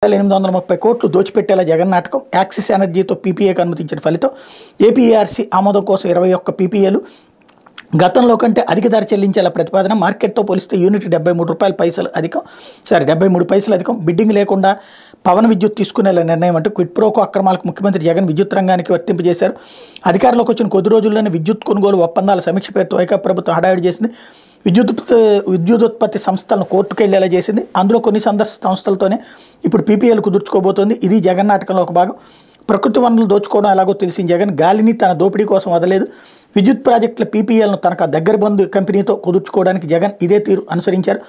830 కోట్లు దోచిపెట్టేలా జగన్ నాటకం. యాక్సిస్ ఎనర్జీతో పీపీఏకి అనుమతించిన ఫలితం. ఏపీఆర్సీ ఆమోదం కోసం 21 పీపీఏలు గతంలో కంటే అధిక ధర చెల్లించేలా ప్రతిపాదన. మార్కెట్తో పోలిస్తే యూనిట్ 73 పైసలు అధికం. 73 పైసలు అధికం. బిడ్డింగ్ లేకుండా పవన విద్యుత్ తీసుకునేలా నిర్ణయం అంటూ క్విట్ ప్రోకో అక్రమాలకు ముఖ్యమంత్రి జగన్ విద్యుత్ రంగానికి వర్తింపజేశారు. అధికారంలోకి వచ్చిన కొద్ది రోజుల్లోనే విద్యుత్ కొనుగోలు ఒప్పందాల సమీక్ష పేరుతో వైకాపా ప్రభుత్వం హడావిడి చేసింది. విద్యుదుత్పత్తి సంస్థలను కోర్టుకు వెళ్లేలా చేసింది. అందులో కొన్ని సంస్థలతోనే ఇప్పుడు పీపీఎల్ కుదుర్చుకోబోతోంది. ఇది జగన్ నాటకంలో ఒక భాగం. ప్రకృతి వనరులు దోచుకోవడం ఎలాగో తెలిసిన జగన్ గాలిని తన దోపిడీ కోసం వదలేదు. విద్యుత్ ప్రాజెక్టుల పీపీఎల్ను తనకు దగ్గర బంధు కంపెనీతో కుదుర్చుకోవడానికి జగన్ ఇదే తీరు అనుసరించారు.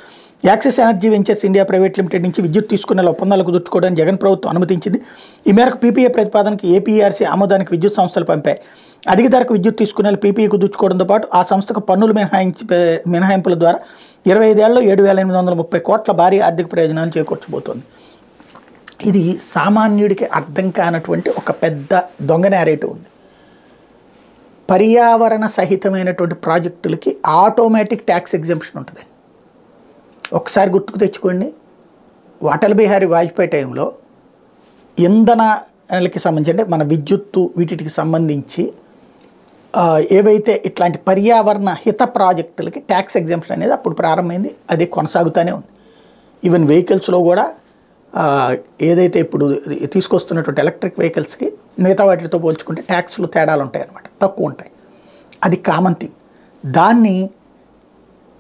Axis energy ventures India private limited నుంచి విద్యుత్ తీసుకునే ఒప్పందాలు కుదుర్చుకోవడానికి జగన్ ప్రభుత్వం అనుమతించింది. ఈ మేరకు పీపీఏ ప్రతిపాదనకి ఏపీఆర్సీ ఆమోదానికి విద్యుత్ సంస్థలు పంపాయి. అధిక ధరకు విద్యుత్ తీసుకునే పీపీఏ కుదుర్చుకోవడంతో పాటు ఆ సంస్థకు పన్నులు మినహాయింపుల ద్వారా 25 ఏళ్లలో 7,830 కోట్ల భారీ ఆర్థిక ప్రయోజనాన్ని చేకూర్చబోతోంది. ఇది సామాన్యుడికి అర్థం కానటువంటి ఒక పెద్ద దొంగ నేరేటివ్ ఉంది. పర్యావరణ సహితమైనటువంటి ప్రాజెక్టులకి ఆటోమేటిక్ ట్యాక్స్ ఎగ్జంప్షన్ ఉంటుంది. ఒకసారి గుర్తుకు తెచ్చుకోండి, అటల్ బిహారీ వాజ్పేయి టైంలో ఇంధనాలకి సంబంధించి అంటే మన విద్యుత్తు వీటికి సంబంధించి ఏవైతే ఇట్లాంటి పర్యావరణ హిత ప్రాజెక్టులకి ట్యాక్స్ ఎగ్జంప్షన్ అనేది అప్పుడు ప్రారంభమైంది. అది కొనసాగుతూనే ఉంది. ఈవెన్ వెహికల్స్లో కూడా ఏదైతే ఇప్పుడు తీసుకొస్తున్నటువంటి ఎలక్ట్రిక్ వెహికల్స్కి మిగతా వాటితో పోల్చుకుంటే ట్యాక్స్లు తేడాలు ఉంటాయి అన్నమాట, తక్కువ ఉంటాయి. అది కామన్ థింగ్. దాన్ని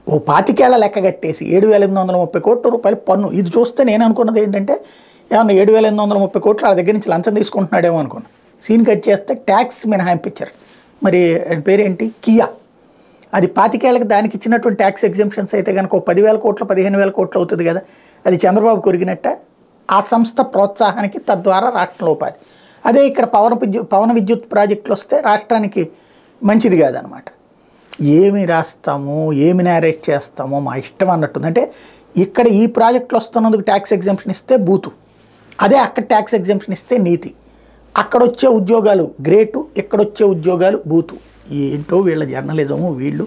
ఓ 25 ఏళ్ల లెక్క కట్టేసి 7,830 కోట్ల రూపాయలు పన్ను. ఇది చూస్తే నేను అనుకున్నది ఏంటంటే ఏమన్నా 7,830 కోట్లు ఆ దగ్గర నుంచి లంచం తీసుకుంటున్నాడేమో అనుకున్నాను. సీన్ కట్ చేస్తే ట్యాక్స్ మినహాయింపించారు. మరి పేరేంటి, కియా. అది 25 ఏళ్ళకి దానికి ఇచ్చినటువంటి ట్యాక్స్ ఎగ్జంప్షన్స్ అయితే కనుక 10,000 కోట్లు 15,000 కోట్లు అవుతుంది కదా. అది చంద్రబాబు కొరిగినట్ట. ఆ సంస్థ ప్రోత్సాహానికి తద్వారా రాష్ట్రంలో ఉపాధి. అదే ఇక్కడ పవన విద్యుత్ ప్రాజెక్టులు వస్తే రాష్ట్రానికి మంచిది కాదనమాట. ఏమి రాస్తాము, ఏమి నేరేట్ చేస్తామో మా ఇష్టం అన్నట్టుంది. అంటే ఇక్కడ ఈ ప్రాజెక్టులు వస్తున్నందుకు ట్యాక్స్ ఎగ్జంప్షన్ ఇస్తే బూతు, అదే అక్కడ ట్యాక్స్ ఎగ్జంప్షన్ ఇస్తే నీతి. అక్కడ వచ్చే ఉద్యోగాలు గ్రేటు, ఇక్కడ వచ్చే ఉద్యోగాలు బూతు. ఏంటో వీళ్ళ జర్నలిజము, వీళ్ళ